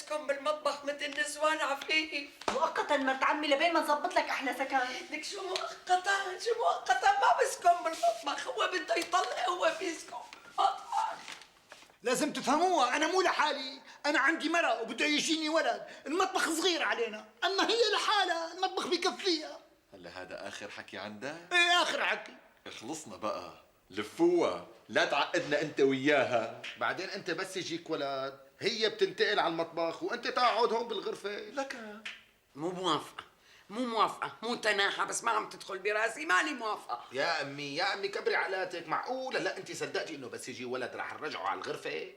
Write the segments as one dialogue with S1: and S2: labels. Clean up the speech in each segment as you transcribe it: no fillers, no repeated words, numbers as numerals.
S1: حبسكم بالمطبخ مثل النسوان عفيف.
S2: مؤقتا مرت عمي لبين ما نظبط لك احلى سكن.
S1: لك شو مؤقتا ما بسكن بالمطبخ، هو بده يطلق، هو بيسكن بالمطبخ.
S3: لازم تفهموها، انا مو لحالي، انا عندي مرأة وبده يجيني ولد، المطبخ صغير علينا، اما هي لحالها المطبخ بكفيها.
S4: هلا هذا اخر حكي عندك؟
S3: ايه اخر حكي.
S4: خلصنا بقى، لفوها، لا تعقدنا انت وياها.
S5: بعدين انت بس يجيك ولد هي بتنتقل على المطبخ وانت تقعد هون بالغرفه.
S4: لك
S1: مو موافقة، مو تناحة، بس ما عم تدخل براسي، ماني موافقة.
S5: يا امي كبري علاتك، معقوله لا انت صدقتي انه بس يجي ولد رح نرجعه على الغرفه؟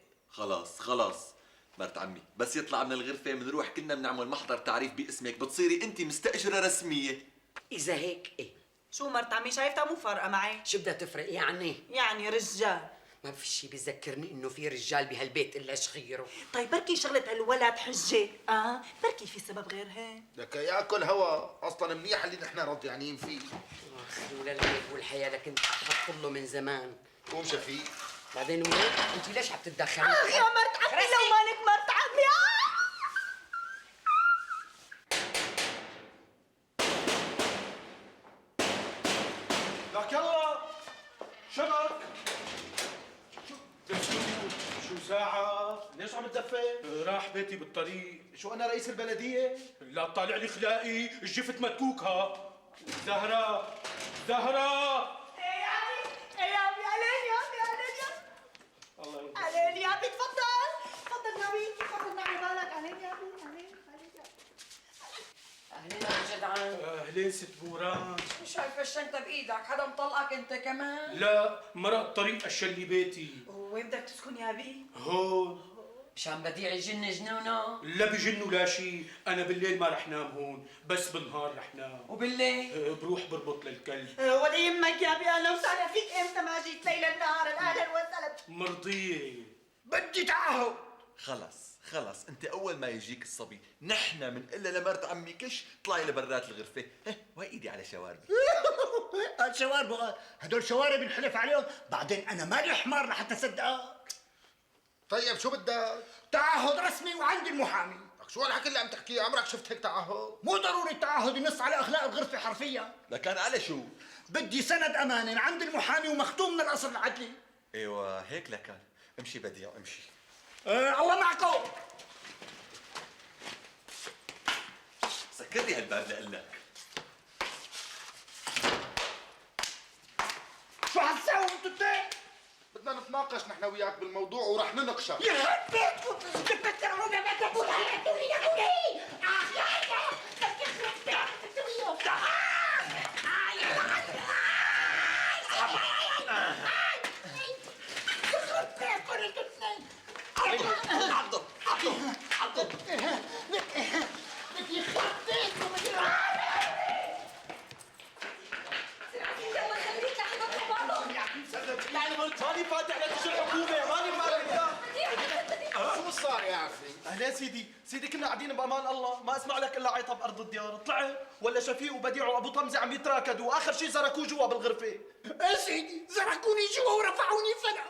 S4: خلاص مرت عمي، بس يطلع من الغرفة بنروح كلنا بنعمل محضر تعريف باسمك، بتصيري انت مستأجرة رسمية.
S1: إذا هيك إيه؟
S2: شو مرت عمي شايفتها مو فارقه معي.
S1: شو بدها تفرق يعني؟
S2: يعني رجال.
S1: ما في شي بيذكرني إنه في رجال بهالبيت إلا شخيره.
S2: طيب بركي شغلة هالولد حجة، بركي في سبب غير هيك.
S5: لك ياكل هوا، اصلا منيح اللي نحن رضيانين فيه.
S1: اخ وللهيك والحياة لكن احط له من زمان.
S5: قوم شفيق.
S1: بعدين وليد انت ليش عم تتدخلي؟
S2: يا مرت عمي لو مانك مرت عمي.
S6: لك يلا شبك. شو ساعة؟ ليش عم تدفي؟ راح بيتي بالطريق. شو أنا رئيس البلدية؟ لا تطالع لي خلاقي، الجفت متكوكها. زهرة
S2: ايه يا ابي عليني يا
S6: الله يرضى.
S2: عليني يا ابي، تفضل ناوي، تفضل ناوي بالك. عليني يا ابي، عليني.
S1: اهلين يا جدعان.
S6: أهلين ست بوران.
S1: شو شايفة الشنطة بإيدك؟ حدا مطلقك أنت كمان؟
S6: لا مرق طريق أشلي بيتي.
S2: وين بدك تسكن يا ابي؟
S6: هون.
S1: مشان بديع يجن جنونه؟
S6: لا بجن ولا شي، أنا بالليل ما رح نام هون، بس بالنهار رح نام.
S1: وبالليل؟
S6: بروح بربط للكلب.
S2: ولا يمك يا ابي، انا وسهلا فيك، امتى ما جيت ليل النهار. اهلا وسهلا.
S6: مرضية.
S3: بدي تعهد.
S4: خلص انت اول ما يجيك الصبي نحن منقول لها لمرت عمي كش طلعي لبرات الغرفة، وهي ايدي على شواربي.
S3: الشوارب هدول شوارب انحلف عليهم، بعدين انا مالي حمار لحتى صدقك.
S5: طيب شو بدك؟
S3: تعهد رسمي وعندي المحامي.
S5: لك شو هالحكي اللي عم تحكيه؟ عمرك شفت هيك تعهد؟
S3: مو ضروري التعهد ينص على اخلاق الغرفه حرفيا.
S4: لكان على شو؟
S3: بدي سند امانه عند المحامي ومختوم من الاصل العدلي.
S4: ايوه هيك لكان. امشي بديع امشي.
S3: الله معكم.
S4: سكر لي هالباب لقلك.
S3: شو حتساوي انتوا اثنين؟
S5: بدنا نتناقش نحن وياك بالموضوع ورح نناقشك.
S3: يخرب بيتكم بتفكروا بدكم تعالوا لي يا ولي. يا بدك يخرب بيتك.
S4: عضب
S3: بدي يخرب بيتكم.
S2: يلا خليك لحظة بعضهم.
S6: يعني ماني فاتح لتجي الحكومة، ماني فاتح.
S5: شو صار يا عفري؟
S6: اهلين سيدي كنا قاعدين بامان الله، ما اسمع لك الا عيطه بارض الديار، طلعت ولا شفيق وبديع وابو طمزه عم يتراكدوا، واخر شيء زركوه جوا بالغرفه.
S3: يا سيدي زرعكوني جوا ورفعوني فلا.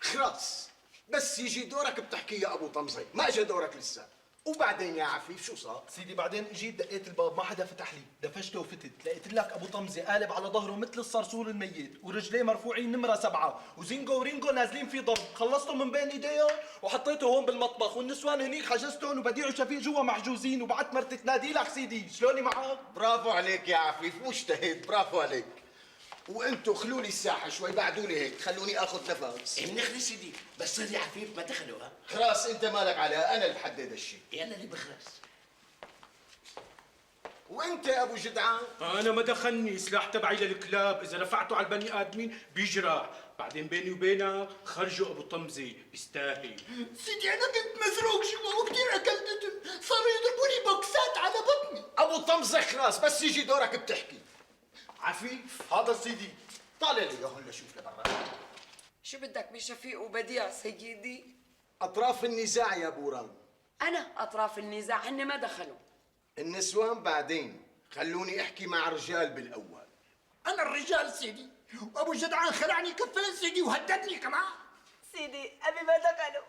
S7: خلاص بس يجي دورك بتحكي يا ابو طمزي، ما اجى دورك لسه. وبعدين يا عفيف شو صار؟
S6: سيدي بعدين جيت دقيت الباب ما حدا فتح لي، دفشته وفتت، لقيت لك ابو طمزه قالب على ظهره مثل الصرصور الميت، ورجليه مرفوعين نمره 7، وزينجو ورينجو نازلين في ضرب، خلصته من بين ايديهم وحطيته هون بالمطبخ، والنسوان هنيك حجزتهم، وبديع وشفيق جوا محجوزين، وبعت مرتي تنادي لك سيدي، شلوني معك؟
S7: برافو عليك يا عفيف، مجتهد، برافو عليك. وانتوا خلوا لي الساحه شوي، بعدوا لي هيك، خلوني اخذ نفس.
S8: بنخلي سيدي، بس سيدي عفيف ما دخلوا. ها
S7: خلاص انت مالك عليها، انا اللي بحدد الشيء.
S8: يلا اللي بخلص.
S7: وانت يا ابو جدعان؟
S6: انا ما دخلني، سلاح تبعي للكلاب، اذا رفعته على البني ادمين بيجرح، بعدين بيني وبينك خرجوا ابو طمزه بيستاهل.
S3: سيدي انا كنت مزروق جوا وكثير اكلت دم، صاروا يضربوني بوكسات على بطني.
S7: ابو طمزه خلاص بس يجي دورك بتحكي.
S6: عفيف
S7: حاضر سيدي، طالع لي هون لشوف لبرا.
S1: شو بدك بشفيق وبديع سيدي؟
S7: اطراف النزاع يا بوران.
S1: أنا أطراف النزاع، هن ما دخلوا.
S7: النسوان بعدين، خلوني احكي مع رجال بالاول.
S3: انا الرجال سيدي، وابو جدعان خلعني كفين سيدي وهددني كمان.
S2: سيدي ابي ما دخلوا.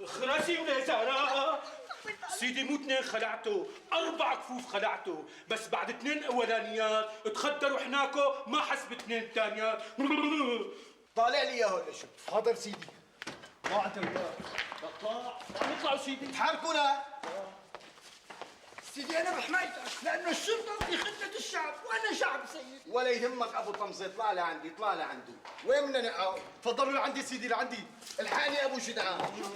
S6: خراسي ولا زهراء.
S9: سيدي مو 2 خلعته، 4 كفوف خلعته، بس بعد 2 اولانيات تخدروا حناكو ما حس ب2 تانيات.
S3: طالع لي اياه ولا شو؟
S6: حاضر سيدي. طلعت الباب.
S9: اطلعوا سيدي.
S3: تحركوا لا. سيدي انا بحمايتك لانه الشرطه في خدمه الشعب وانا شعب سيدي.
S7: ولا يهمك ابو طمزه، اطلع لعندي اطلع لعندي. وين بدنا نقعد؟
S6: تفضلوا لعندي سيدي لعندي.
S7: الحقني ابو جدعان.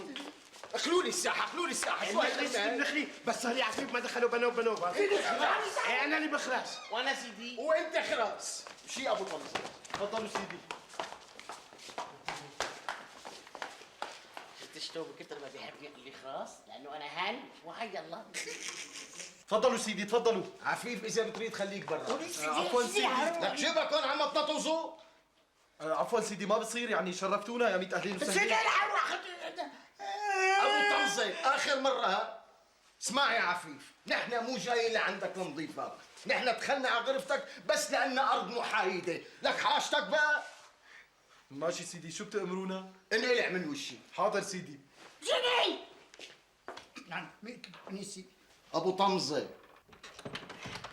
S7: اخلوا لي الساحه اخلوا لي الساحه شوي
S8: النخلي بس سهل يا عفيف ما دخلوا بنوب ايه انا اللي بخرس وانا سيدي
S7: وانت خلاص. شي ابو طمزه.
S6: تفضلوا سيدي.
S8: تشتو بكتر ما بيحب ياكل خراس لانه انا هان وحي الله.
S6: تفضلوا سيدي تفضلوا.
S7: عفيف اذا بتريد خليك برا.
S6: عفوا سيدي.
S7: لك شبك هون عم تطوزوا.
S6: عفوا سيدي ما بصير يعني شرفتونا يا 100 اهلين وسهلين.
S7: ابو طمزه اخر مره ها. اسمع يا عفيف، نحن مو جايين لعندك لنضيفك، نحن دخلنا على غرفتك بس لأن أرض محايدة، لك حاجتك بقى.
S6: ماشي سيدي شو بتأمرونا؟
S7: انقلع من وشي.
S6: حاضر سيدي.
S3: جني. نعم ميك نسي.
S7: ابو طمزه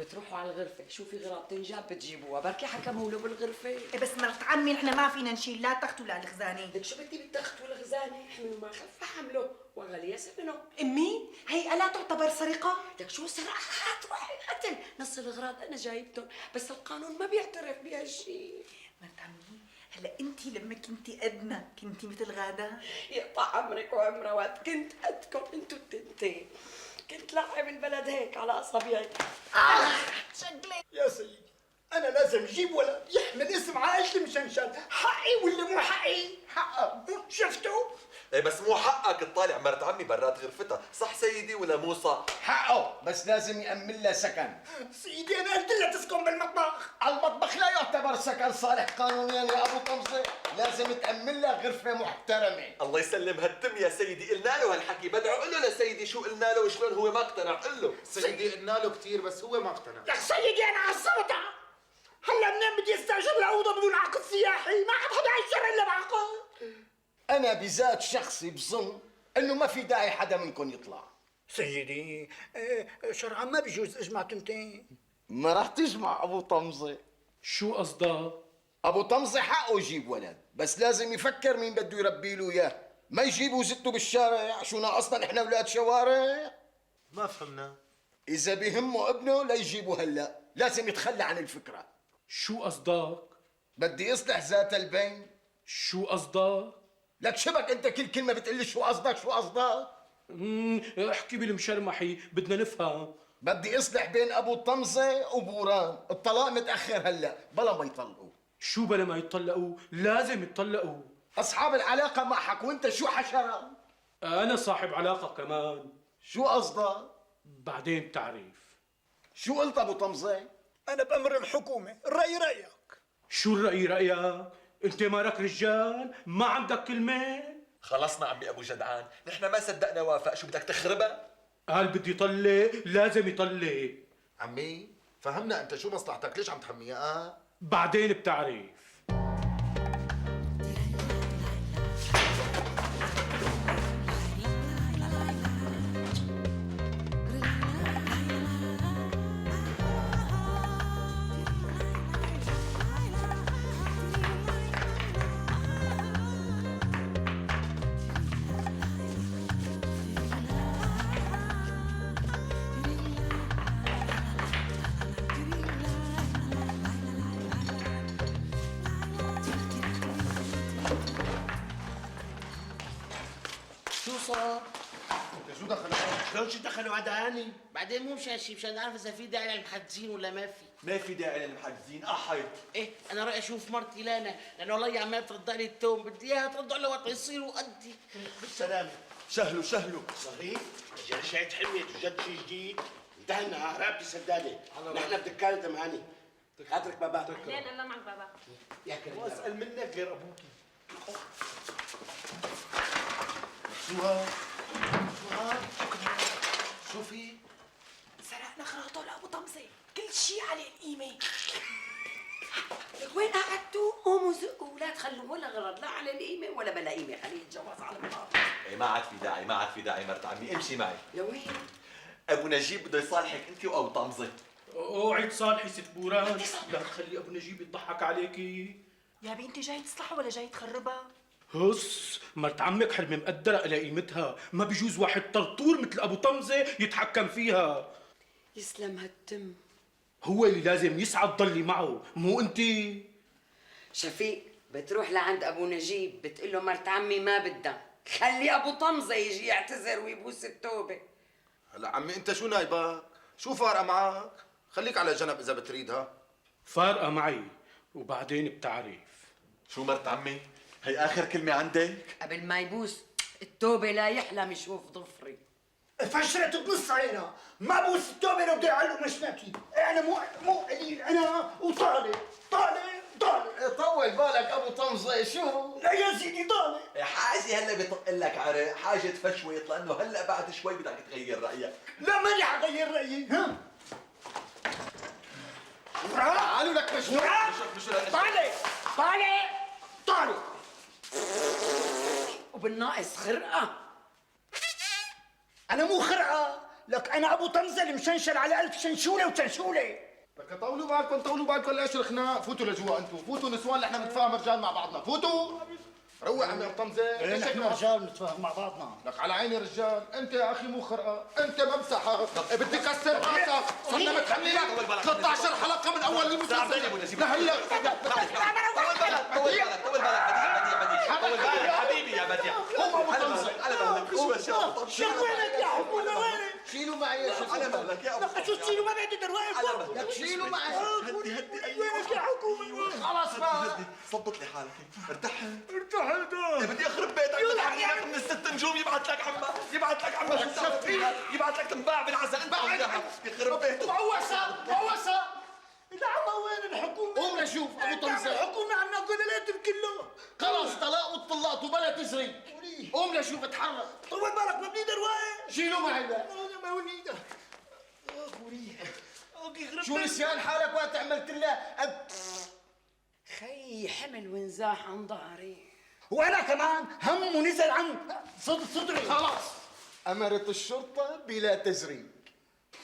S1: بتروحوا على الغرفة، شو في غراض جاب بتجيبوها، بركي حكموا له بالغرفة.
S2: إيه بس مرت عمي نحن ما فينا نشيل لا تخت ولا الخزانه.
S1: لك شو بدي بالتخت والخزانة، احملوا ما خف حمله وغلي ثمنه.
S2: امي هي الا تعتبر سرقه؟
S1: لك شو سرقة؟ روحي قتل، نص الغراض انا جايبتهم، بس القانون ما بيعترف بهالشيء.
S2: مرت عمي هلا انت لما كنتي قدنا كنتي مثل غاده؟
S1: يقطع عمرك وعمره وقت كنت قدكم انتوا التنتين، كنت لعب البلد هيك على اصابعي.
S3: يا سيدي انا لازم اجيب ولد يحمل اسم عائلتي مشان حقي ولا مو حقي؟ حقه شفتوا؟
S4: ايه بس مو حقك تطالع مرت عمي برات غرفتها، صح سيدي ولا مو صح؟
S7: حقه بس لازم يأمن لها سكن.
S3: سيدي انا قلت لها تسكن بالمطبخ.
S7: المطبخ لا يعتبر سكن صالح قانونيا يا ابو طمزه، لازم تأمن لها غرفه محترمه.
S4: الله يسلم هالتم يا سيدي، قلنا له هالحكي، بدعوا قول له لسيدي شو قلنا له وشلون هو ما اقتنع، قل له.
S5: سيدي قلنا له كثير بس هو ما اقتنع.
S3: يا سيدي انا عصبتها. هلا منين بدي استاجر له اوضه بدون عقد سياحي؟ ما حد يأجر الا بعقد.
S7: انا بذات شخصي بظن انه ما في داعي حدا منكم يطلع.
S3: سيدي شرعا ما بيجوز اجمع تنتين.
S7: ما راح تجمع ابو طمزه.
S9: شو قصدك؟
S7: ابو طمزه حقه يجيب ولد، بس لازم يفكر مين بده يربي له اياه، ما يجيبوا زته بالشارع. شو ناقصنا نحن اولاد شوارع؟
S6: ما فهمنا.
S7: اذا بهمه ابنه لا يجيبه هلا، لازم يتخلى عن الفكره.
S9: شو قصدك؟
S7: بدي يصلح ذات البين.
S9: شو قصدك؟
S7: لك شبك انت كل كلمه بتقلي شو قصدك شو قصدك؟
S9: احكي بالمشرمحي بدنا نفهم.
S7: بدي اصلح بين ابو طمزه وبوران، الطلاق متاخر هلا بلا ما يطلقوا.
S9: شو بلا ما يتطلقوا؟ لازم يتطلقوا.
S7: اصحاب العلاقه معك وانت شو حشره؟
S9: انا صاحب علاقة كمان.
S7: شو قصدك؟
S9: بعدين بتعرف.
S7: شو قلت ابو طمزه؟
S3: انا بامر الحكومه، الراي رايك.
S9: شو الرأي رأيك؟ انت مالك رجال؟ ما عندك كلمة؟
S4: خلصنا عمي ابو جدعان، نحن ما صدقنا وافق، شو بدك تخربها؟
S9: قال بدي يطلق، لازم يطلق.
S5: عمي فهمنا انت شو مصلحتك، ليش عم تحميها؟
S9: بعدين بتعرف.
S8: شو صار؟
S5: شو دخل؟
S8: شلون شو دخلوا هذا هاني؟ بعدين مو مشان شيء، مشان نعرف اذا في داعي للمحجزين ولا ما في.
S4: ما في داعي للمحجزين، احد.
S8: ايه انا رايي اشوف مرتي لانا، لانه والله عمال ترد لي التوم، بدي اياها ترد على وقت يصير وقدي.
S5: بالسلامة.
S4: شهلوا شهلوا.
S10: صحيح؟ جا شايت حميت وجد شيء جديد. انتهينا هربتي سداده. نحن بدكانة مهاني. خاطرك بابا.
S11: اهلين الله معك بابا.
S10: يا كريم.
S6: واسال منك غير ابوكي. شو هاد؟ شو هاد؟ شو في؟
S2: سرقنا خراطه لابو طمزه، كل شيء عليه القيمه.
S1: وين قعدتوا؟ قوموا زقوا، لا تخلوا ولا غرض لا على القيمة ولا بلا قيمة، خليه يتجوز على النار.
S4: ايه ما عاد في داعي، ما عاد في داعي مرت عمي، امشي معي.
S1: لوين؟
S4: ابو نجيب بده يصالحك انت وابو طمزه.
S9: اوعي تصالحي ست بوران، لا تخلي ابو نجيب يضحك عليكي.
S2: يا بنتي جاي تصلحها ولا جاي تخربها؟
S9: هص، مرت عمك حلمة مقدرة إلى قيمتها، ما بيجوز واحد طرطور مثل أبو طمزة يتحكم فيها.
S1: يسلم هالتم.
S9: هو اللي لازم يسعد ضلي معه، مو أنتِ.
S1: شفيق بتروح لعند ابو نجيب بتقول له مرت عمي ما بدها، خلي ابو طمزه يجي يعتذر ويبوس التوبه.
S5: هلا عمي انت شو نايبك؟ شو فارقه معك؟ خليك على جنب اذا بتريدها.
S9: فارقة معي وبعدين بتعرف.
S4: شو مرت عمي؟ هي اخر كلمه عندك؟
S1: قبل ما يبوس التوبه لا يحلم يشوف ضفري.
S3: فشرت بنص عينها، ما بوس التوبه لو بده يعلق مشناكي. انا مو قليل، انا وطالع طالع.
S7: طول بالك ابو طمزه شو؟
S3: لا يا سيدي طالع.
S4: حاجه هلا بيطق لك عرق، حاجه تفشويط، لانه هلا بعد شوي بدك تغير رايك.
S3: لا ماني حغير رايي. ها
S7: قالوا لك مجنون.
S3: طالع
S1: وبالناقص خرقه.
S3: انا مو خرقه، لك انا ابو طمزه المشنشل على 1000 شنشوله وتنشوله.
S5: لك طولوا بالكم ليش الخناق؟ فوتوا لجوا انتم، فوتوا نسوان، نحن بنتفاهم رجال مع بعضنا، فوتوا. روق عمي ابو طمزه. ليش
S3: نحن رجال نتفاهم مع بعضنا.
S5: لك على عيني رجال، انت يا اخي مو خرقه، انت بمسحك، بدي كسر راسك، صرنا متحملين 13 حلقه من اول المسلسل لهلا.
S4: طول بالك حبيبي يا بديع.
S5: قوم ابو طمزه.
S4: على مهلك شو اشياء.
S3: وينك يا حكومه وينك؟
S7: شيلوا معي يا شيخ.
S4: على مهلك يا ابو.
S3: شو تشيلوا ما بقدر واقف.
S7: لك شيلوا معي.
S4: هدي
S3: وينك يا حكومه؟
S7: خلاص بقى.
S4: ضبط لي حالك. ارتحت.
S3: ارتحت.
S4: بدي اخرب بيتك. بدي لك من الست نجوم يبعث لك عمه، يبعث لك عمه شو بتعمل؟ يبعث لك تنباع بالعزاء انت وياها. يخرب بيتك.
S7: موسى
S3: لا عم وين الحكومه؟
S7: قوم لشوف ابو طمزه.
S3: الحكومه عنا قلالات كله.
S7: خلاص طلاق وطلقت وبلا تزري. قوم لشوف اتحرك.
S3: طول بالك ما بنقدر واقف.
S7: شيلوا معي بقى.
S3: انا ما ونيده.
S7: شو نسيان حالك وقت عملت لها
S1: خي حمل ونزاح عن ظهري.
S3: وانا كمان هم ونزل عن صدري.
S7: خلاص امرت الشرطه بلا تزريق.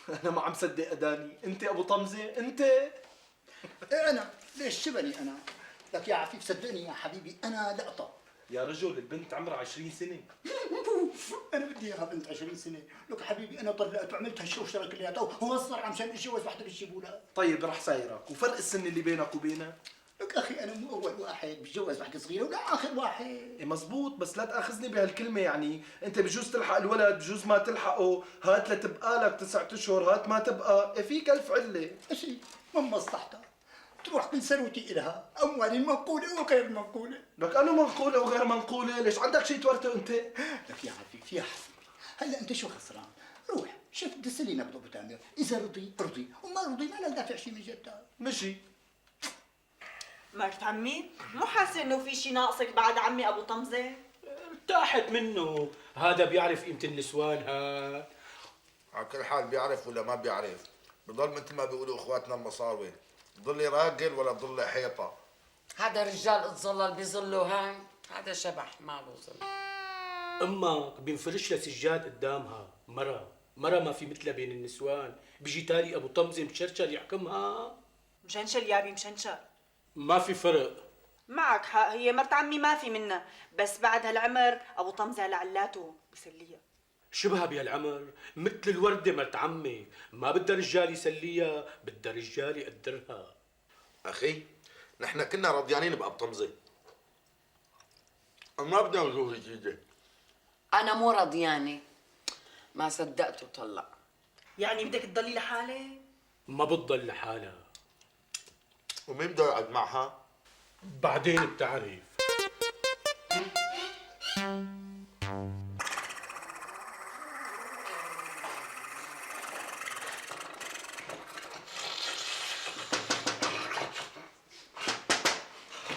S6: أنا ما عم صدق أداني، أنت أبو طمزة، أنت.
S3: انا ليش شبني انا؟ لك يا عفيف صدقني يا حبيبي انا لقطه.
S6: يا رجل البنت عمرها 20 سنة.
S3: انا بدي اياها بنت 20 سنه. لك حبيبي انا طلقت وعملت هالشوشره كلياتها وهو صار عشان اتجوز وحده بالشيبوله.
S6: طيب رح سايرك، وفرق السن اللي بينك وبينها؟
S3: لك اخي انا مو اول واحد بتجوز وحده صغيره ولا اخر واحد.
S6: إيه مزبوط، بس لا تاخذني بهالكلمة، يعني انت بجوز تلحق الولد بجوز ما تلحقه، هات لتبقى لك 9 اشهر، هات ما تبقى، إيه فيك الف علة.
S3: شيء من مصلحتها تروح من ثروتي الها، اموالي منقوله وغير منقوله.
S6: لك انا منقولة وغير منقولة، ليش عندك شيء تورثه انت؟
S3: لك يا عفيف يا حبيبي هلا انت شو خسران؟ روح شوف دس لي نبض ابو تامر، اذا رضي ارضي وما رضي ما لك دافع شيء من جدك.
S6: مشي.
S2: مرت عمي مو حاسه انه في شيء ناقصك بعد عمي ابو طمزه؟
S9: ارتاحت منه، هذا بيعرف قيمة النسوان هاد.
S5: على كل حال بيعرف ولا ما بيعرف، بضل مثل ما بيقولوا اخواتنا المصاروي، ضلي راجل ولا ضلي حيطه.
S1: هذا رجال اتظلل بظله هاي، هذا شبح ماله ظل.
S9: امك بينفرش لها سجاد قدامها، مرة ما في مثلها بين النسوان، بيجي تالي ابو طمزه مشرشر يحكمها.
S2: مشنشل يابي مشنشل.
S9: ما في فرق.
S2: معك حق، هي مرت عمي ما في منها، بس بعد هالعمر ابو طمزه لعلاته بسليها.
S9: شبها بهالعمر مثل الوردة مرت عمي، ما بدها رجال يسليها، بدها رجال يقدرها.
S5: اخي نحن كنا رضيانين بابو طمزه، ما بدنا وجوه جديده.
S1: انا مو رضيانه، ما صدقت وطلق.
S2: يعني بدك تضلي لحالك؟
S9: ما بتضل لحالها،
S5: ومين بده يقعد معها؟
S9: بعدين بتعرف.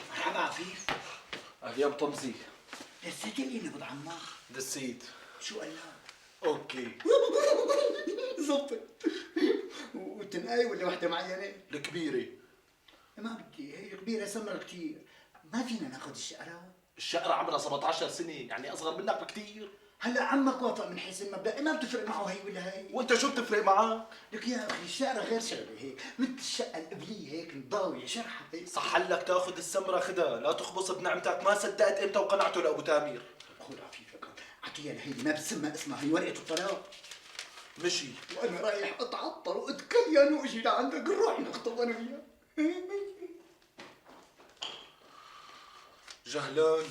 S3: مرحبا عفيف.
S6: يا ابو طمزي.
S3: دسيت لي نبض عمك.
S6: دسيت.
S3: شو قال لك؟
S6: اوكي.
S3: زبط. وتنقاي ولا وحده معينه؟
S6: الكبيرة.
S3: ما بدي، هي كبيره سمرة كثير، ما فينا ناخذ الشقره؟
S6: الشقرة عمرها 17 سنة، يعني أصغر منك بكتير.
S3: هلا عمك وافق من حيث المبدا، ما بتفرق معه هي ولا هي.
S6: وانت شو بتفرق معك؟
S3: لك يا اخي الشقره غير شغله هيك، مثل الشقه القبليه هيك مضاويه شرحه هيك.
S6: صح لك تاخذ السمره خدها، لا تخبص بنعمتك. ما صدقت امتى وقنعته لابو تامر.
S3: خذ عفيفك، اعطيها لهيدي ما بتسمى اسمها، هي ورقه الطلاق.
S6: مشي.
S3: وانا رايح اتعطر واتكليان واجي لعندك نروح نخطب انا وياه.
S6: جهلان.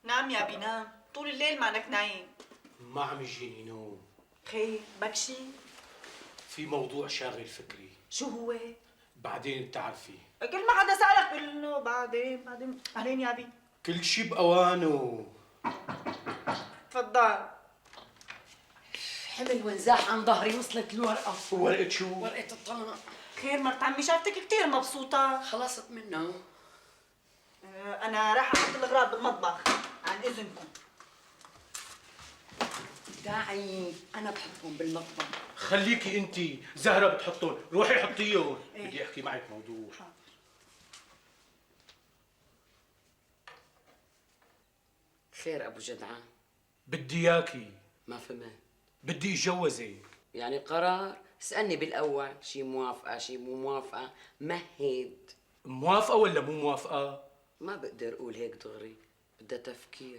S2: نام يا ابي نام، طول الليل معنك نايم.
S9: ما عم يجيني نوم.
S2: خي بكشي.
S9: في موضوع شاغل فكري.
S2: شو هو؟
S9: بعدين بتعرفي.
S2: كل ما حدا سألك قل له بعدين يا ابي.
S9: كل شي بأوانه.
S2: تفضل.
S1: حمل وانزاح عن ظهري، وصلت الورقة.
S9: ورقة شو؟
S1: ورقة الطلاق.
S2: خير مرت عمي، شافتك كثير مبسوطة.
S1: خلصت منها.
S2: أنا راح أحط الأغراض بالمطبخ، عن إذنكم.
S1: داعي، أنا بحطهم بالمطبخ.
S9: خليكي انت، زهرة بتحطهم، روحي حطيهم. بدي احكي معك موضوع.
S1: خير أبو جدعان.
S9: بدي اياكي.
S1: ما فهمت.
S9: بدي اتجوزك.
S1: يعني قرار؟ اسألني بالأول، شي موافقة شي مو موافقة، مهد.
S9: موافقة ولا مو موافقة؟
S1: ما بقدر أقول هيك دغري، بدها تفكير.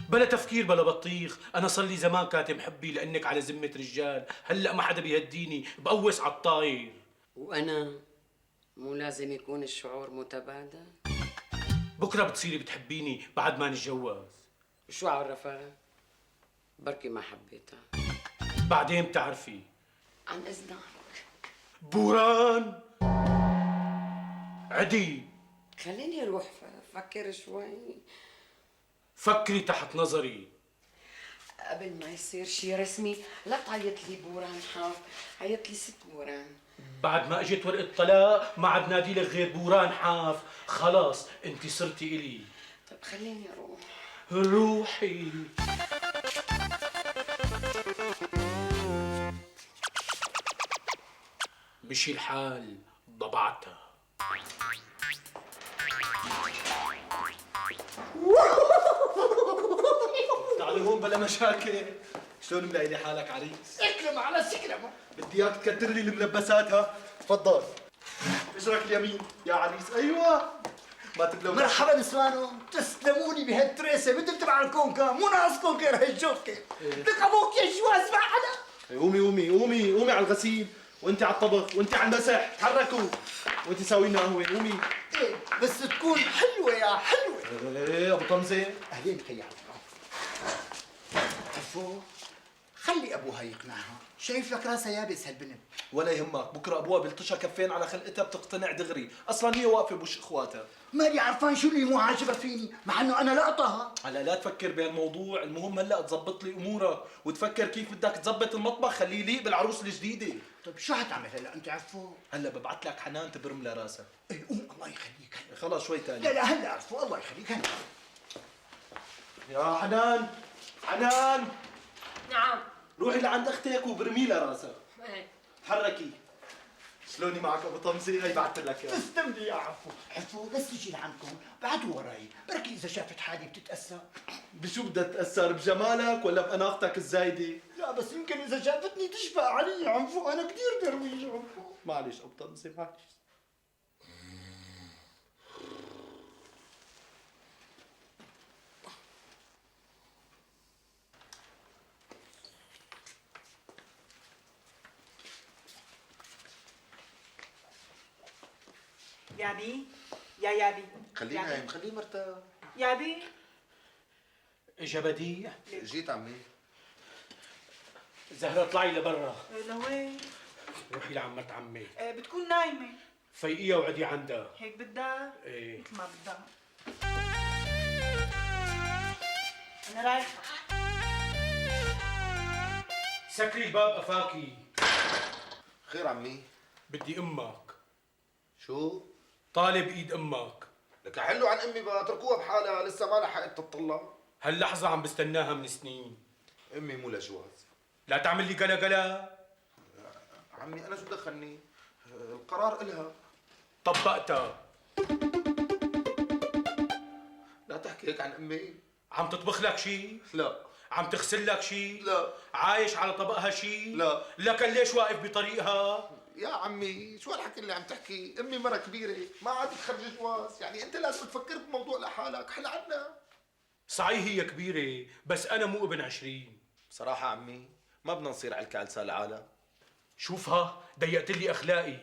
S9: بلا تفكير بلا بطيخ، أنا صار لي زمان كاتم حبي لأنك على ذمة رجال، هلأ ما حدا بيهديني، بقوس على الطاير.
S1: وأنا مو لازم يكون الشعور متبادل؟
S9: بكرة بتصيري بتحبيني بعد ما نتجوز.
S1: شو عرفك؟ بركي ما حبيتها.
S9: بعدين بتعرفي.
S1: عن إذنك.
S9: بوران عدي.
S1: خليني أروح فكر شوي.
S9: فكري تحت نظري.
S1: قبل ما يصير شي رسمي لا تعيط لي بوران حاف، عيط لي ست بوران.
S9: بعد ما اجت ورقة طلاق ما عاد نادي لك غير بوران حاف، خلاص انت صرتي الي.
S1: طيب خليني اروح.
S9: روحي. مشي الحال، ضبعتها.
S6: تعالي هون بلا مشاكل. شلون ملاقي حالك عريس؟
S3: اكلم على سكلمه.
S6: بدي اياك تكتر لي الملبسات. ها تفضل. اجرك اليمين يا عريس. ايوه ما تبلو.
S3: مرحبا نسوانو، تسلموني بهالتريسه، بدكم تبع الكونكا، مو ناقصكم غير هالجوكه. لك ابوك يا جواز مع حدا.
S6: قومي قومي قومي قومي على الغسيل، وانت على الطبخ، وانت على المسح، تحركوا، وانت ساوي لنا قهوه. قومي.
S3: إيه بس تكون حلوه يا حلوه.
S6: ايه ابو طمزه.
S3: اهلين خيال. عفو، خلي ابوها يقنعها، شايف لك راسها يابس هالبنت.
S6: ولا يهمك، بكره ابوها بيلطشها كفين على خلقتها بتقتنع دغري، اصلا هي واقفه بوش اخواتها.
S3: ماني عرفان شو اللي مو عاجبها فيني، مع انه انا لقطها.
S6: هلا لا تفكر بهالموضوع، المهم هلا تظبط لي امورها وتفكر كيف بدك تظبط المطبخ خليه يليق بالعروس الجديده.
S3: طيب شو حتعمل هلا انت عفو؟
S6: هلا ببعث لك حنان تبرم لها راسها.
S3: ايه قوم الله يخليك هلا.
S6: خلاص شوي تاني.
S3: لا هلا عفو الله يخليك هلا.
S6: يا حنان، حنان
S1: نعم.
S6: روحي لعند اختك وبرمي لها راسها.
S1: ايه.
S6: تحركي. شلوني معك ابو طمزي؟ هي بعثت لك اياها.
S3: تسلم لي يا عفو. عفو بس تجي لعندكم بعدوا وراي، بركي اذا شافت حالي بتتاثر.
S6: بشو بدها تتاثر، بجمالك ولا باناقتك الزايده؟
S3: لا بس يمكن اذا شافتني تشفق علي يا عفو، انا كثير درويش عفو.
S6: معلش ابو طمزي معلش.
S2: يابي يا يابي.
S5: خليه نايم، خليه مرتاح.
S2: يابي.
S9: اجا بديع.
S5: جيت عمي.
S9: زهرة اطلعي لبرا.
S2: لوين؟
S9: روحي لعمة عمي.
S2: بتكون نايمة.
S9: فيقيها وعدي عندها.
S2: هيك بدها؟
S9: ايه.
S2: مثل ما بدها. أنا رايحة.
S9: سكري الباب افاكي.
S5: خير عمي.
S9: بدي امك.
S5: شو؟
S9: طالب ايد امك.
S5: لك حلوا عن امي بقى، اتركوها بحالها، لسه ما لحقت تطلع.
S9: هاللحظة عم بستناها من سنين.
S5: امي مو لجواز.
S9: لا تعمل لي قلا قلا.
S5: عمي انا شو دخلني؟
S6: القرار إلها.
S9: طبقتها.
S5: لا تحكي هيك عن امي.
S9: عم تطبخ لك شيء؟
S5: لا.
S9: عم تغسل لك شيء؟
S5: لا.
S9: عايش على طبقها شيء؟
S5: لا.
S9: لكن ليش واقف بطريقها؟
S5: يا عمي شو هالحكي اللي عم تحكي؟ امي مرة كبيرة ما عاد تخرج جواز، يعني انت لازم تفكر بموضوع لحالك، احنا عنا.
S9: صحيح هي كبيرة بس أنا مو ابن 20.
S6: بصراحة عمي ما بدنا نصير على الكالسة العالم.
S9: شوفها ضيقت لي أخلاقي،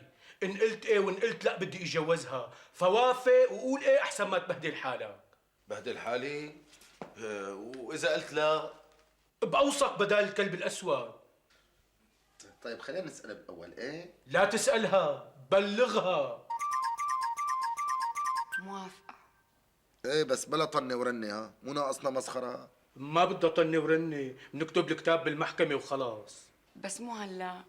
S9: إن قلت إيه وإن قلت لا بدي أتجوزها، فوافق وقول إيه أحسن ما تبهدل حالك.
S6: بهدل حالي؟ وإذا قلت لا؟
S9: بأوثق بدال الكلب الأسود.
S5: طيب خلينا نسألها بالأول، إيه؟
S9: لا تسألها، بلغها.
S1: موافقة.
S5: إيه بس بلا طنة ورنة، ها؟ مو ناقصنا مسخرة.
S9: ما بدها طنة ورنة، بنكتب الكتاب بالمحكمة وخلاص.
S1: بس مو هلا،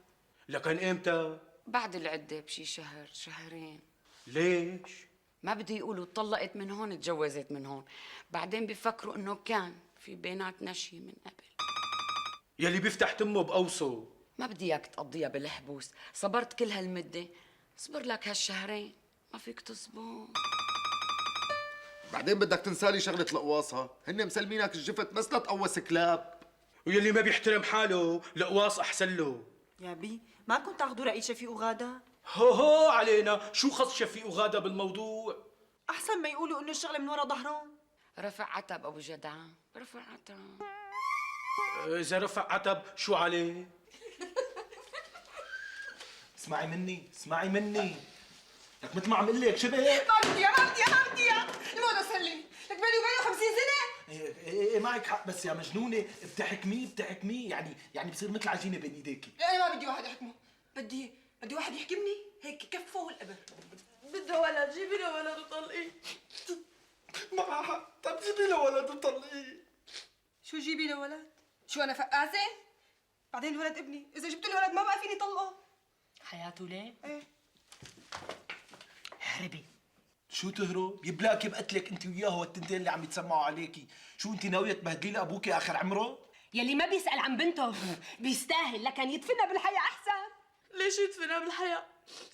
S9: لكن إمتى؟
S1: بعد العدة بشي شهر شهرين.
S9: ليش؟
S1: ما بدي يقولوا طلقت من هون تجوزت من هون، بعدين بيفكروا انه كان في بيناتنا شي من قبل.
S9: يلي بيفتح تمه بقوصه.
S1: ما بدي اياك تقضيها بالحبوس، صبرت كل هالمدة، اصبر لك هالشهرين، ما فيك تصبر.
S5: بعدين بدك تنسالي شغلة القواصة، هن مسلمينك الجفت بس لا تقوس كلاب.
S9: ويلي ما بيحترم حاله القواص أحسن له.
S2: يا بي ما كنت تاخذوا رأي شفيق وغادة؟
S9: هو علينا، شو خص شفيق وغادة بالموضوع؟
S2: أحسن ما يقولوا إنه الشغلة من ورا ظهرهم.
S1: رفع عتب ابو جدعان، رفع عتب.
S9: إذا رفع عتب شو عليه؟
S6: اسمعي مني لك مثل ما عم اقول لك شبه.
S2: ما بدي اياه ما بدي اياه، الموضوع سلم، لك بيني وبينه 50 سنة.
S6: ايه معك حق، بس يا مجنونة بتحكميه يعني بصير مثل عجينة بين ايديكي.
S2: انا ما بدي واحد يحكمه، بدي واحد يحكمني هيك كفه والقبر. بدها ولد، جيبي له ولد وطلقيه.
S6: معها حق، طب جيبي له ولد وطلقيه.
S2: شو جيبي له ولد؟ شو انا فقاسة؟ بعدين الولد ابني، إذا جبت له ولد ما بقى فيني طلقه.
S11: حياته ليه؟
S2: ايه
S11: هربي.
S6: شو تهرب؟ يبلاكي بقتلك انت وياه والتنتين اللي عم يتسمعوا عليكي، شو انت ناوية تبهدلي لي ابوكي اخر عمره؟
S11: يلي ما بيسأل عن بنته بيستاهل، لكن يدفنها بالحياة أحسن.
S12: ليش يدفنها بالحياة؟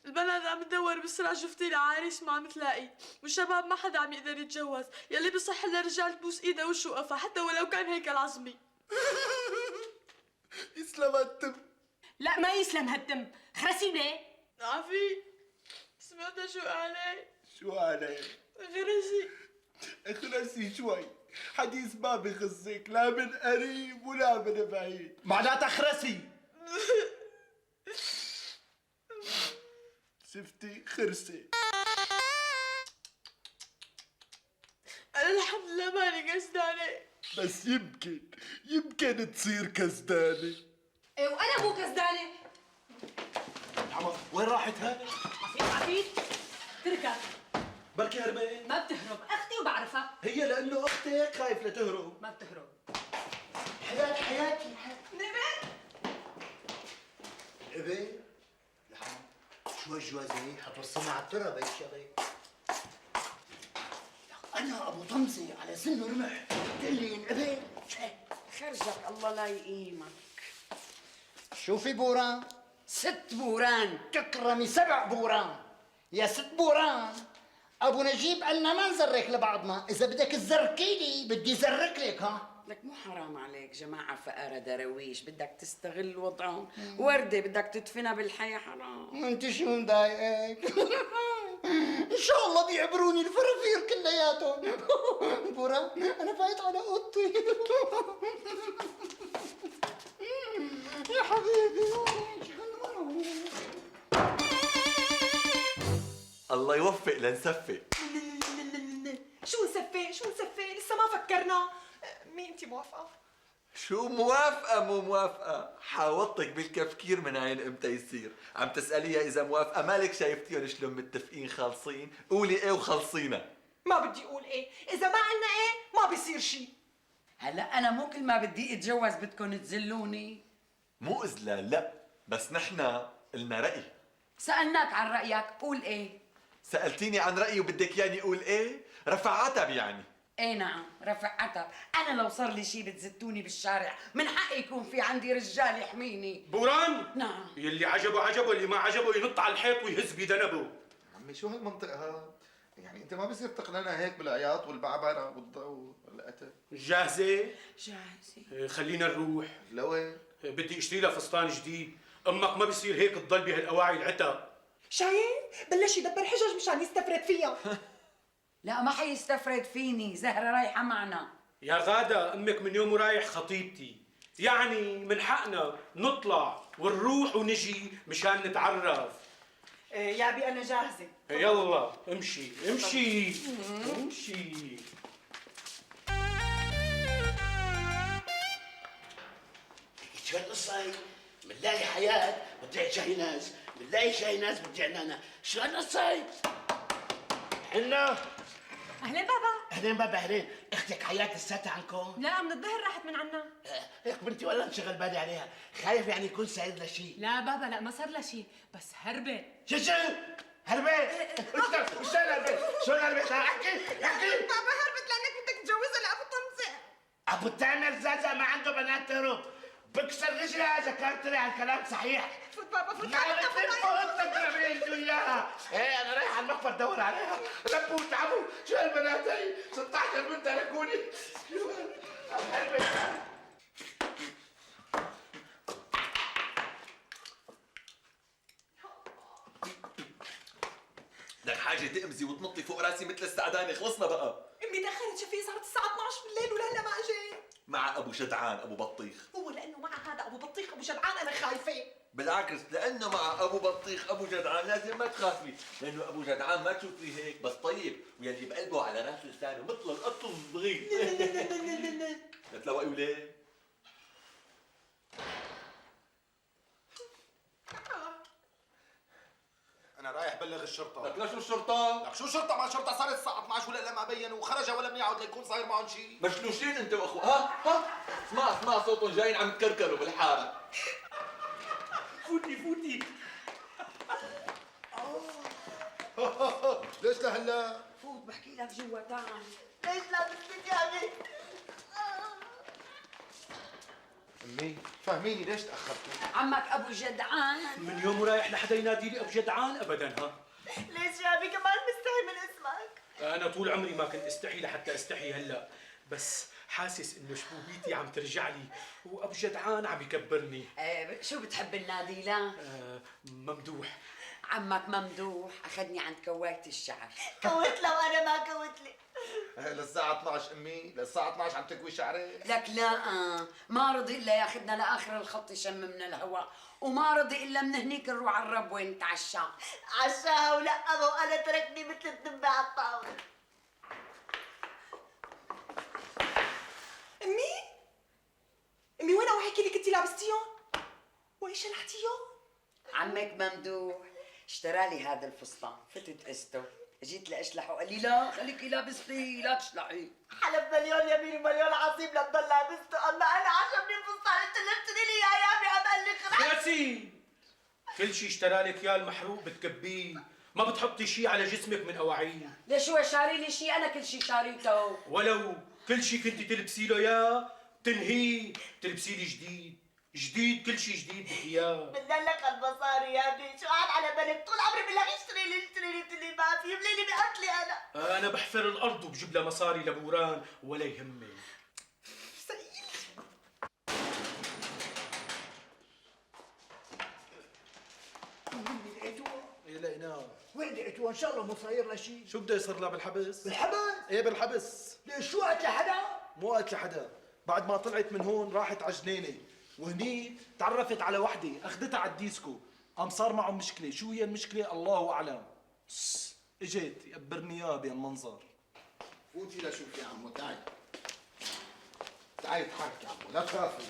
S12: البنات عم تدور بسرعة، شفتي لها عريس ما عم تلاقي، والشباب ما حدا عم يقدر يتجوز، يلي بصح للرجال تبوس ايده وشه وقفا حتى ولو كان هيكل عظمي.
S6: يسلم التم.
S11: لا ما يسلم هالتم، خرسي ليه؟
S12: عفي سمعت شو عليه؟
S6: شو عليه؟
S12: غرسي.
S6: اخرسي شوي، حديث ما بخصك لا من قريب ولا من بعيد، معناتها اخرسي. شفتي خرسي.
S12: أنا الحمد لله ماني قصدانة،
S6: بس يمكن تصير كسدانة.
S2: ايه وانا مو كسدانة.
S6: عمر وين راحت هاي؟
S11: عفيف تركها،
S6: بركي هربان.
S11: ما بتهرب، أختي وبعرفها.
S6: هي لأنه أختك خايف لتهرب.
S11: ما بتهرب.
S7: حياتي
S2: نبت
S7: ابي شو هالجوازة هي؟ حتوصلنا على التراب هي الشغلة. أنا أبو طمزة على سن رمح، تقول لي انقبل؟
S1: خرجك الله لا يقيمك.
S3: شوفي بوران،
S1: 6 بوران.
S3: تكرمي 7 بوران. يا 6 بوران، ابو نجيب قالنا ما نزرك لبعضنا، اذا بدك تزركي لي بدي زرك لك. ها
S1: لك مو حرام عليك جماعة فقرة درويش، بدك تستغل وضعهم. وردة بدك تدفنها بالحياة، حرام.
S3: انت شو مضايقك؟ ان شاء الله بيعبروني الفرافير كلياتهم. بوران انا فايت على اوضتي. يا حبيبي
S4: الله يوفق لنسفق.
S2: شو نسفي لسه ما فكرنا. مين انت موافقة؟
S4: شو موافقة مو موافقة؟ حاوطك بالتفكير من عين امتى يصير، عم تسأليها إذا موافقة، مالك شايفتيهم شلون متفقين خالصين؟ قولي إيه وخلصينا.
S2: ما بدي اقول ايه، اذا ما قلنا ايه ما بيصير شيء.
S1: هلا أنا مو كل ما بدي أتجوز بدكم تذلوني.
S4: مو إذلال لا، بس نحنا قلنا رأي.
S1: سألناك عن رأيك، قول إيه؟
S4: سألتيني عن رأيي وبدك ياني أقول إيه؟ رفع عتب يعني.
S1: ايه نعم، رفع عتب. انا لو صار لي شي بتزتوني بالشارع، من حقي يكون في عندي رجال يحميني.
S9: بوران،
S1: نعم.
S9: يلي عجبه عجبه، اللي ما عجبه ينط على الحيط ويهز بذنبه.
S5: عمي شو هالمنطق هاد؟ يعني انت ما بصير تقنعنا هيك بالعياط والبعبعه والضوء والقتل.
S9: جاهزة؟
S1: جاهزة.
S9: خلينا نروح.
S5: لوين؟
S9: بدي اشتري لها فستان جديد. امك ما بصير هيك تضل بهالاواعي العتق.
S2: شايف؟ بلش يدبر حجج مشان يستفرد فيها.
S1: لا ما حيستفرد فيني، زهرة رايحة معنا.
S9: يا غادة، امك من يوم ورايح خطيبتي، يعني من حقنا نطلع ونروح ونجي مشان نتعرف.
S2: يا ابي انا جاهزه.
S9: يلا امشي امشي امشي.
S10: شو هالقصة هي؟ بنلاقي حياة بتبيع شاي ناس، بنلاقي شاي ناس بتبيع نانا، شو هالقصة هي؟ حنا
S11: اهلين بابا.
S10: اهلين بابا اهلين، اختك حياة لساتها عنكم؟
S11: لا من الظهر راحت من عنا.
S10: هيك بنتي ولا انشغل بالي عليها، خايف يعني يكون صاير لها شيء.
S11: لا بابا لا، ما صار لها شيء، بس هربت.
S10: شو هربت؟ اشتغل هربت؟ شو هربت؟ احكي
S2: بابا هربت لانك بدك تتجوزها لابو طمزه.
S10: ابو التامر زازا ما عنده بنات تهرب، بكسر رجلها اذا كان طلع الكلام صحيح.
S2: فوت بابا فوت.
S10: ما انت عملت وياها. ايه انا رايح على المخبر ادور عليها. لبوا وتعبوا، شو هالبنات هي؟ 16 بنت تركوني. شو هالبنت؟
S4: لك حاجة تأمزي وتنطي فوق راسي مثل السعدانة، خلصنا بقى.
S2: امي دخلت شفيه صارت الساعه 12 بالليل ولهلا ما اجى.
S4: مع أبو جدعان أبو بطيخ.
S2: هو لانه مع هذا ابو بطيخ ابو جدعان انا خايفه.
S4: بالعكس، لأنه مع أبو بطيخ أبو جدعان لازم ما تخافي، لأنه أبو جدعان ما تشوفيه هيك بس طيب، ويلي بقلبه على راس لسانه مثل القط الصغير. لا تلاوقي وليه؟
S5: انا رايح بلغ الشرطه.
S4: لك لا شو الشرطة؟
S5: لك شو شرطه؟ ما شرطه صارت الساعه 12 ولا ما بينوا وخرج ولم يعد ليكون صاير معهم شيء.
S4: مشلوشين انت واخو. ها اسمع صوتهم جايين عم يتكركروا بالحاره.
S9: فوتي
S5: ليش لهلا؟
S1: فوت بحكي لك جوا، تعال.
S2: ليش لا بتسكت يا ابي؟
S5: امي فهميني ليش تاخرتوا؟
S1: عمك ابو جدعان
S9: من يوم ورايح لحدا ينادي لي ابو جدعان ابدا. ها
S2: ليش يا ابي كمان مستحي من اسمك؟
S9: انا طول عمري ما كنت استحي لحتى استحي هلا، بس حاسس انه شبوبيتي عم ترجع لي وابو جدعان عم يكبرني.
S1: شو بتحب النادي لا؟
S9: ممدوح.
S1: عمك ممدوح اخذني عند كواية الشعر.
S2: كوت له وانا ما كوت لي.
S5: للساعة 12 امي، للساعة 12 عم تكوي شعرك؟
S1: لك لا ما رضي الا ياخذنا لاخر الخط يشممنا الهواء، وما رضي الا من هنيك نروح على الرب وين نتعشى.
S2: عشاها ولقمه وانا تركني مثل الدبه على الطاوله. امي وين اوعيك اللي كنتي لابستيهم؟ وين شلحتيهم؟
S1: عمك ممدوح اشترى لي هذا الفستان، فتت قسته، جيت لاشلحه قال لي لا خليكي لابستيه لا تشلحيه.
S2: حلف مليون يمين ومليون عظيم لتضل لابسته، اما انا عجبني الفستان انت اللي اشتري لي اياه يا ابي عم قال لك
S9: خلصي، كل شيء اشترى لك اياه المحروق بتكبيه، ما بتحطي شيء على جسمك من اواعيه.
S1: ليش هو شاري لي شيء؟ انا كل شيء شاريته.
S9: ولو كل شيء كنتي تلبسي له اياه تنهيه تلبسي لي جديد كل شيء جديد بدك اياه.
S2: بدنا لك المصاري يا ابي، شو قاعد على بالك؟ طول عمري بقول لك اشتري لي اللي ما في، يملي لي بقتلي انا.
S9: انا بحفر الارض وبجيب لها مصاري لبوران ولا يهمك.
S6: ايه لقيناه.
S3: وين لقيتوها؟ ان شاء الله مو صاير لها شيء.
S6: شو بده يصير لها بالحبس؟
S3: بالحبس؟
S6: ايه بالحبس.
S3: ليش شو قالت لحدا؟
S6: مو قالت لحدا، بعد ما طلعت من هون راحت على جنينه، وهني تعرفت على وحده اخذتها على الديسكو، قام صار معهم مشكله، شو هي المشكله الله اعلم. اجت يقبرني اياها بهالمنظر.
S7: فوتي لشوف يا عمو، تعي اضحك يا عمو، لا تخافي.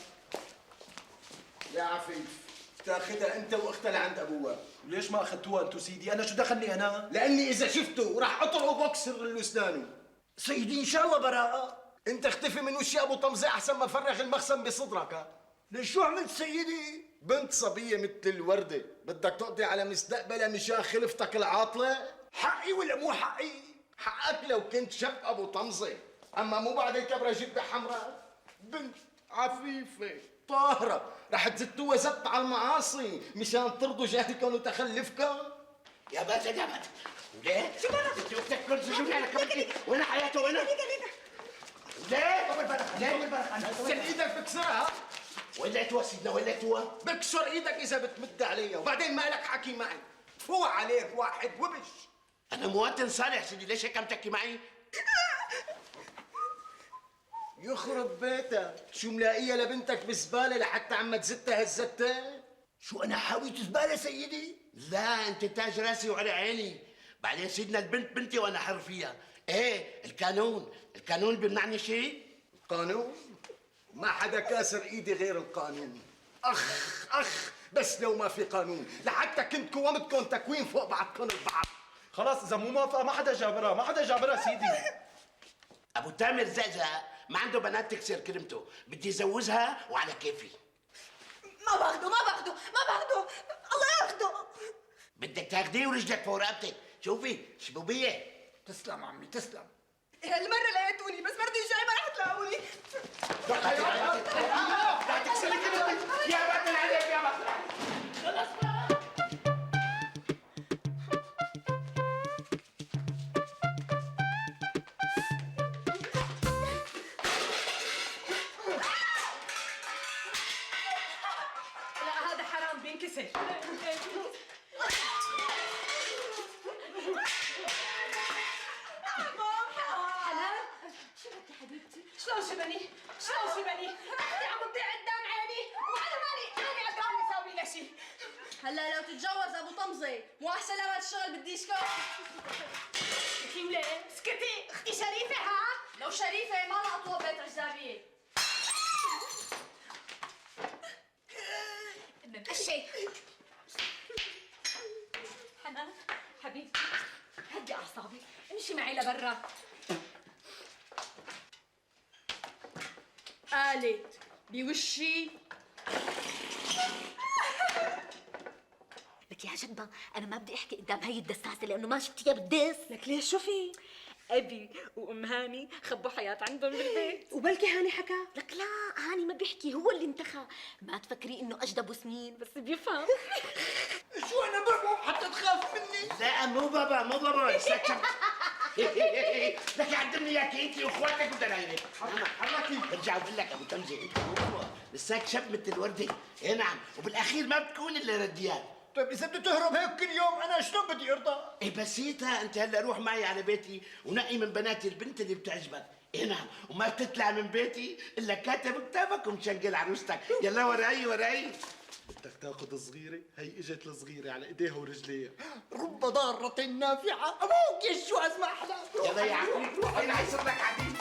S7: يا عفيف تاخذها انت واختها لعند ابوها.
S6: وليش ما اخذتوها انتو سيدي؟ انا شو دخلني انا؟
S7: لاني اذا شفته راح اطرقه بكسر له اسنانه.
S3: سيدي ان شاء الله براءة.
S7: انت اختفي من وشي ابو طمزه احسن ما فرغ المخزن بصدرك.
S3: ليش شو عملت سيدي؟
S7: بنت صبيه مثل الورده بدك تقضي على مستقبلها مشان خلفتك العاطله؟
S3: حقي ولا مو حقي؟
S7: حقك لو كنت شب ابو طمزه. اما مو بعد الكبره جبه حمراء،
S5: بنت عفيفة
S7: طاهرة رح تزتوها زت على المعاصي مشان ترضوا جهلكم وتخلفكم.
S10: يا باشا يا باشا ليه؟ انت بتفكر تجيبني على كبرتي وين حياته وين؟ ليه؟
S7: بكسر ايدك بكسرها.
S10: وليت هو سيدنا وليت هو؟
S7: بكسر ايدك اذا بتمد علي وبعدين ما لك حكي معي. فوق عليك واحد وبش.
S10: انا مواطن صالح سيدي، ليش هيك عم تحكي معي؟
S7: يخرب بيتك، شو ملاقيها لبنتك بالزباله لحتى عم تزتها هالزته؟
S10: شو انا حاويت زباله سيدي؟ لا انت تاج راسي وعلى عيني، بعدين سيدنا البنت بنتي وانا حر فيها. ايه القانون بيمنعني شيء؟
S7: القانون؟ ما حدا كاسر ايدي غير القانون. اخ بس لو ما في قانون لحتى كنت كومتكم تكوين فوق بعضكم البعض.
S6: خلاص اذا مو موافقه ما حدا جابرها سيدي.
S10: ابو تامر زقزق ما عنده بنات تكسر كلمته، بدي زوجها وعلى كيفي.
S2: ما باخده الله ياخده.
S10: بدك تاخديه ورجلك فوق رقبتك، شوفي شبوبيه.
S3: تسلم عمي تسلم.
S2: هالمرة لقيتوني بس مرتي الجاي ما رح تلاقوني.
S10: لا تكسري كلمتك يا بطل عليك يا بطل. خلص
S11: لا هذا حرام بينكسر. شلون شبني؟ اختي عم تضيع قدام عيني وانا ماني قادرة اسوي لها شيء.
S12: هلا لو تتجوز ابو طمزه مو احسن لما تشتغل بالديسكو؟
S11: اسكتي وليه؟ اسكتي، اختي شريفة ها؟
S12: لو شريفه ما لها طوب بيت رجابيه.
S11: ممشي. حنان حبيبتي هدي اعصابك، امشي معي لبرا. قالت بوشي.
S13: لك يا جدة أنا ما بدي أحكي قدام هي الدساسة لأنه ما شفتيها بالدس.
S11: لك ليش شو في؟
S13: أبي وأم هاني خبوا حياة عندهم بالبيت.
S11: وبلكي هاني حكى؟
S13: لك لا هاني ما بيحكي، هو اللي انتخى. ما تفكري إنه أجدب سنين بس بيفهم.
S3: شو انا بابا حتى تخاف مني؟
S10: لا مو بابا لك يعدمني اياك انت واخواتك ودلايلك. حركي برجع بقول لك ابو تمزي انت مو بابا، لساك شاب مثل الورده. اي نعم، وبالاخير ما بتكون الا رديان.
S3: طيب اذا بده تهرب هيك كل يوم انا شلون بدي ارضى؟
S10: ايه بسيطة، انت هلا روح معي على بيتي ونقي من بناتي البنت اللي بتعجبك. ايه نعم، وما بتطلع من بيتي الا كاتب كتابك ومشنقل عروستك. يلا وراي.
S6: بدك تاخذ صغيرة؟ هي اجت الصغيرة على ايديها ورجليها.
S3: رب ضارة نافعة. ابوك يا شو اسمع احلى.
S10: يلا يا عمي روح، انا حيصير لك عديد.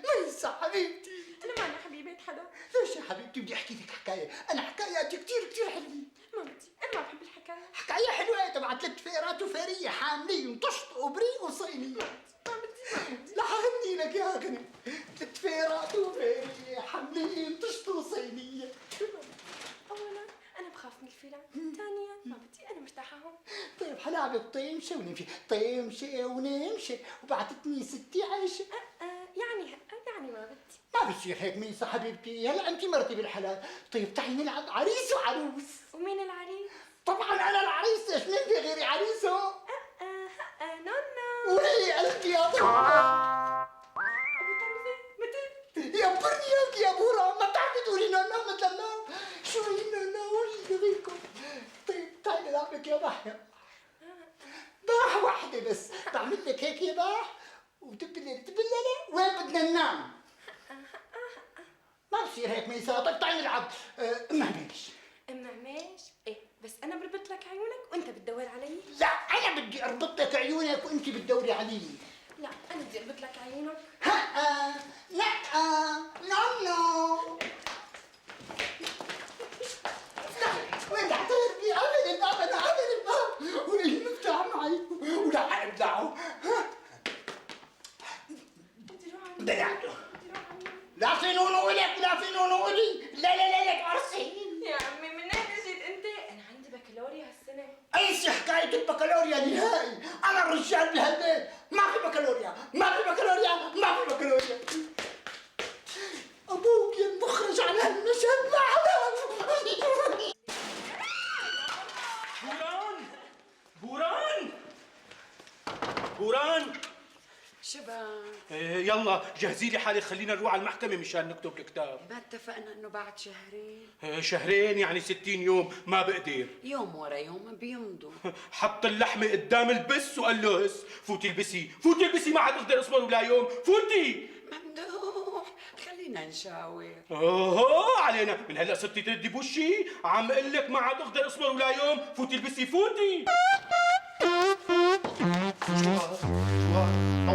S3: ليس حبيبتي.
S11: انا ماني حبيبة حدا.
S3: ليش يا حبيبتي بدي احكي لك حكاية، انا حكاياتي كثير حلوة.
S11: ما بدي، انا ما بحب الحكاية.
S3: حكاية حلوة تبع 3 فئرات وفارية حاملين وطشط وبريق وصينية.
S11: ما بدي.
S3: لا حغني لك يا غني. 3 فئرات وفارية حاملين طشط وصينية.
S11: اولا انا بخاف من الفيران، ثانيا ما بدي، انا مرتاحة هون.
S3: طيب حنعمل طيمشة ونمشي، طيمشة ونمشي، وبعتتني ستي عايشة.
S11: يعني ما بدي.
S3: ما بصير هيك ميسة حبيبتي، هلا انت مرتي بالحلال. طيب تعي نلعب عريس وعروس.
S11: ومين العريس؟
S3: طبعا انا العريس، ايش مين في غيري عريسه؟
S11: نانا.
S3: وهي قلبي يا ابو
S11: طمزة متى؟
S3: يا برني يا بورا، ما بتعرفي تقولي نانا مثلنا. شو هي نانا ولا غيركم؟ طيب تعي نلعب لك يا بحر. باح واحدة بس، بعمل لك هيك يا باح وتبلل وين بدنا ننام؟ ما بصير هيك ميسا. طيب تعي نلعب ام عميش.
S11: ام عميش؟ ايه بس انا بربط لك عيونك وانت بتدور علي؟
S3: لا انا بدي اربط لك عيونك وانت بتدوري علي.
S11: لا انا بدي اربط لك عيونك.
S3: لا نو وين تعترفي؟ عمل الباب والمفتاح معي ولا ابدعه. دلعته. لا في نونو لك، لا في نونو لي. لا لك عرسي.
S11: يا عمي من اين جيت انت؟ انا عندي بكالوريا هالسنه.
S3: ايش حكايه البكالوريا؟ بكالوريا نهائي. انا الرجال بهالبيت، ما في بكالوريا، ما في بكالوريا، ما في بكالوريا. ابوك ينخرج على هالمشهد معنا.
S9: بوران بوران
S1: شباب
S9: يلا جهزي لي حالك، خلينا نروح على المحكمة مشان نكتب الكتاب.
S1: ما اتفقنا انه بعد شهرين؟
S9: شهرين يعني 60 يوم، ما بقدر.
S1: يوم ورا يوم بيمضوا.
S9: حط اللحمة قدام البس وقال له هس، فوتي البسي، فوتي البسي، ما حد اقدر اصبر ولا يوم، فوتي.
S1: ممدوح خلينا نشاور.
S9: اوه علينا، من هلا صرتي تردي بوشي، عم اقول لك ما عاد اقدر اصبر ولا يوم، فوتي البسي فوتي.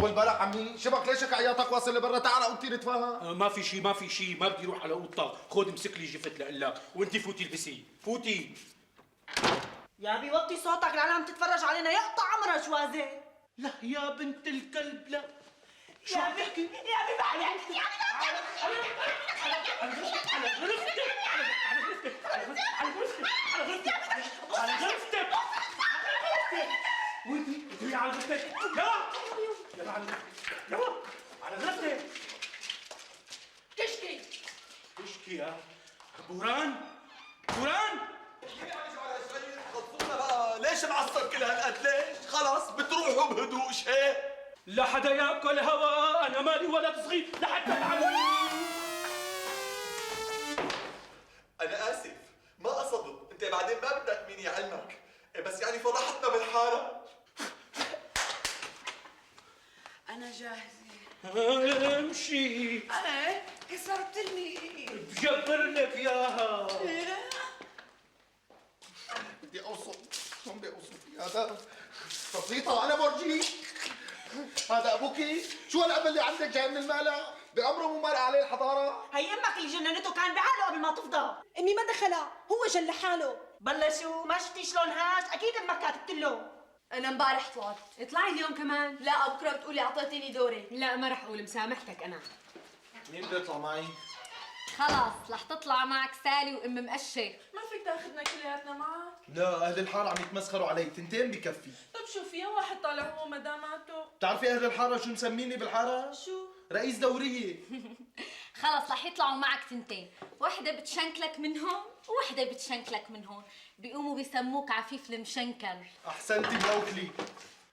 S5: طول بالك عمي، شبك ليشك عياطك واصل لبرا، تعال قلتي نتفاهم.
S9: ما في شيء، ما في شيء، ما بدي اروح على اوضتك، خذ امسك لي جفت لك، وانت فوتي البسي، فوتي.
S2: يا بي وطي صوتك، العالم عم تتفرج علينا، يقطع عمرها شوازه.
S9: لا يا بنت الكلب لا.
S2: شو عم تحكي؟ يا بي بعد يا بي
S9: وانتي على غرفتك، يلا على غرفتك. تشكي يا بوران.
S4: خلصونا بقى، ليش معصب كل هالقد ليش؟ خلص بتروحوا بهدوء شيء.
S9: لا حدا ياكل هوا، انا مالي ولد صغير لحتى
S4: انا اسف، ما قصدت، انت بعدين ما بدك مين يعلمك، بس يعني فضحتنا بالحاره.
S1: انا جاهزه.
S9: امشي.
S1: انا كسرت الميل.
S9: بجبر لك اياها.
S5: بدي اوصف، شلون بدي اوصف هذا؟ بسيطة، أنا بورجيك. هذا أبوكي، شو هالأب اللي عندك جاي من المالع؟ بعمره مو مالع عليه الحضارة؟
S2: هي امك اللي جننته، كان بعقله قبل ما تفضى. امي ما دخلها، هو جن لحاله. بلشوا، ما شفتي شلون هاش؟ اكيد امك كاتبت له.
S11: انا امبارح طلعت. اطلعي اليوم كمان. لا بكره بتقولي اعطيتيني دوري. لا ما رح اقول، مسامحتك انا.
S5: مين بده يطلع معي؟
S13: خلص رح تطلع معك سالي وام مقشه.
S12: ما فيك تاخذنا كلياتنا معك؟
S6: لا اهل الحاره عم يتمسخروا علي، تنتين بكفي.
S12: طب شوفي يا واحد طالع هو مداماته.
S6: بتعرفي اهل الحاره شو مسميني بالحاره؟
S12: شو؟
S6: رئيس دوريه.
S13: خلص رح يطلعوا معك تنتين، وحده بتشنكلك من هون ووحده بتشنكلك من هون، بيقوموا بيسموك عفيف المشنكل.
S5: احسنتي موكلي.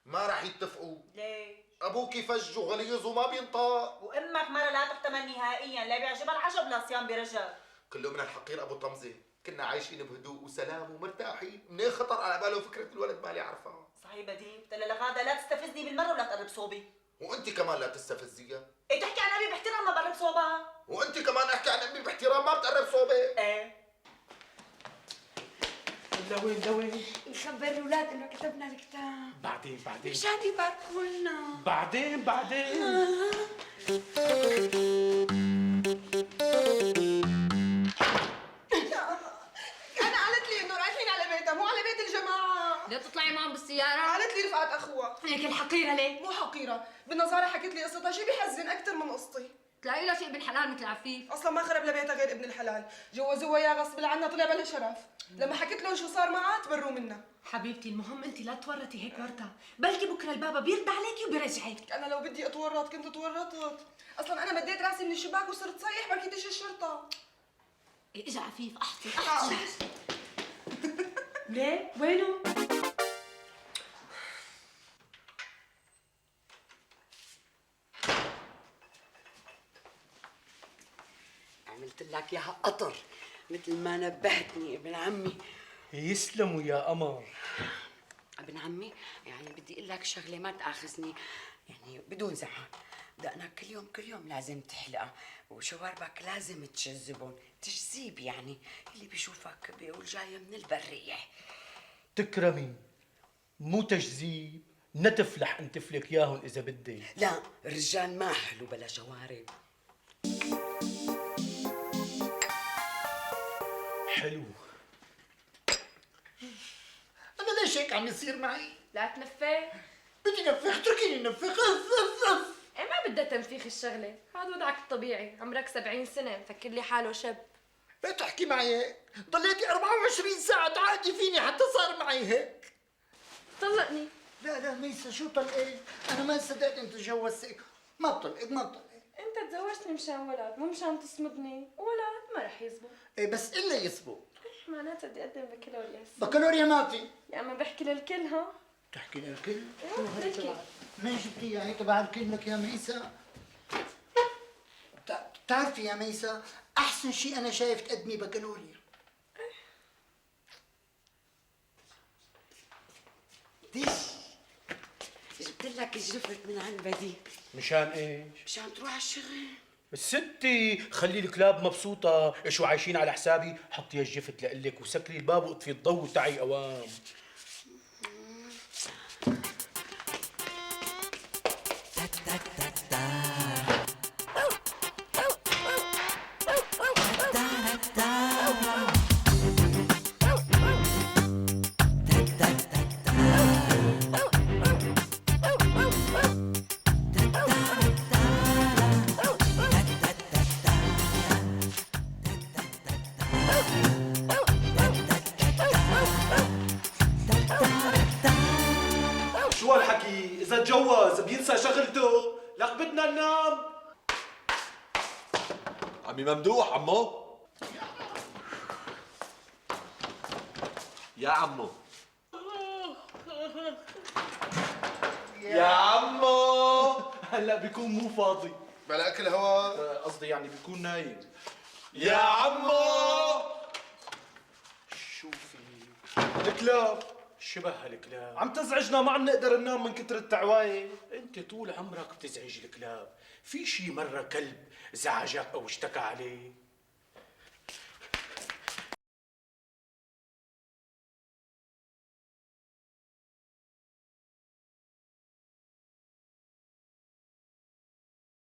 S5: ما رح يتفقوا.
S2: ليه؟
S5: ابوكي فج وغليظ وما بينطق.
S2: وامك مرة لا تحتمل نهائيا، لا بيعجبها العجب لا صيام برجب.
S5: كله من الحقير ابو طمزه، كنا عايشين بهدوء وسلام ومرتاحين، منين خطر على باله فكره الولد مالي عرفها.
S2: صحيح بدي، قلت لها لغاده لا تستفزني بالمره ولا تقرب صوبي.
S5: وانت كمان لا تستفزيها.
S2: ايه تحكي عن ابي باحترام ما بقرب صوبها.
S5: وانت كمان احكي عن امي باحترام ما بتقرب صوبي.
S2: ايه
S9: لوين
S1: نخبر الاولاد انه كتبنا الكتاب.
S9: بعدين
S1: مشان يباركوا لنا.
S9: بعدين
S2: انا قالت لي انه رايحين على بيتها مو على بيت الجماعه.
S13: بدها تطلعي معهم بالسياره؟
S2: قالت لي رفقات اخوها.
S11: هيك الحقيره ليه؟
S2: مو حقيره، بالنظاره حكت لي قصتها، شي بيحزن اكثر من قصتي.
S13: تلاقي له شيء ابن حلال مثل عفيف.
S2: اصلا ما خرب لبيتها غير ابن الحلال، جوزوها يا غصب عنها طلع بلا شرف. لما حكيت لهم شو صار معها تبروا منها.
S11: حبيبتي المهم انت لا تورطي هيك ورطه، بلكي بكره البابا بيرد عليكي وبيرجعك.
S2: انا لو بدي اتورط كنت تورطت، اصلا انا مديت راسي من الشباك وصرت صيح بركي تجي الشرطه.
S13: إيه اجا عفيف احكي
S11: ليه؟ وينه؟
S1: عملت لك اياها قطر مثل ما نبهتني ابن عمي.
S9: يسلموا يا قمر.
S1: ابن عمي يعني بدي اقول لك شغله ما تاخذني يعني بدون زعل. دقنك كل يوم لازم تحلقها، وشواربك لازم تجذبهم، تجذيب يعني اللي بيشوفك بيقول جايه من البريه.
S9: تكرمي، مو تجذيب، نتف رح انتفلك ياهن اذا بدي.
S1: لا الرجال ما حلو بلا جوارب.
S9: حلو.
S3: انا ليش هيك عم يصير معي؟
S11: لا تنفخ.
S3: بدي نفخ، اتركيني نفخ.
S11: ايه ما بدها تنفيخ الشغله، هذا وضعك الطبيعي، عمرك 70 سنه مفكر لي حاله شاب.
S3: لا تحكي معي هيك، ضليتي 24 ساعة تعادي فيني حتى صار معي هيك.
S12: طلقني.
S3: لا ميسا شو طلقك؟ انا ما صدقت انت تجوزتك. ما بطلقك ما بطلقك.
S12: انت تزوجتني مشان ولد مو مشان تصمدني، ولد ما رح يزبط.
S3: ايه بس الا يزبط.
S12: معناتها بدي اقدم بكالوريوس.
S3: بكالوريا ما في.
S12: يا اما بحكي للكل ها.
S3: تحكي للكل؟
S12: شو هي تبع؟
S3: مين جبتيها هي تبع الكل لك يا ميسا؟ بتعرفي يا ميسا احسن شيء انا شايف تقدمي بكالوريا.
S1: ديش جبت لك جرفت من عند بدي.
S9: مشان ايش؟
S1: مشان تروح على الشغل.
S9: ستي خلي الكلاب مبسوطة، شو عايشين على حسابي؟ حطي الجفت لقلك وسكري الباب واطفي الضوء وتعي اوام.
S6: شو هالحكي؟ إذا تجوز بينسى شغلته؟ لك بدنا ننام.
S4: عمي ممدوح عمو. يا عمو.
S6: يا عمو هلا بيكون مو فاضي.
S5: بلا اكل هوا.
S6: قصدي يعني بيكون نايم.
S4: يا عمو.
S9: شوفي
S6: الكلاب
S9: شبه هالكلاب
S6: عم تزعجنا، ما عم نقدر ننام من كتر التعوايه.
S9: انت طول عمرك بتزعج الكلاب، في شي مرة كلب زعجك او اشتكى عليك؟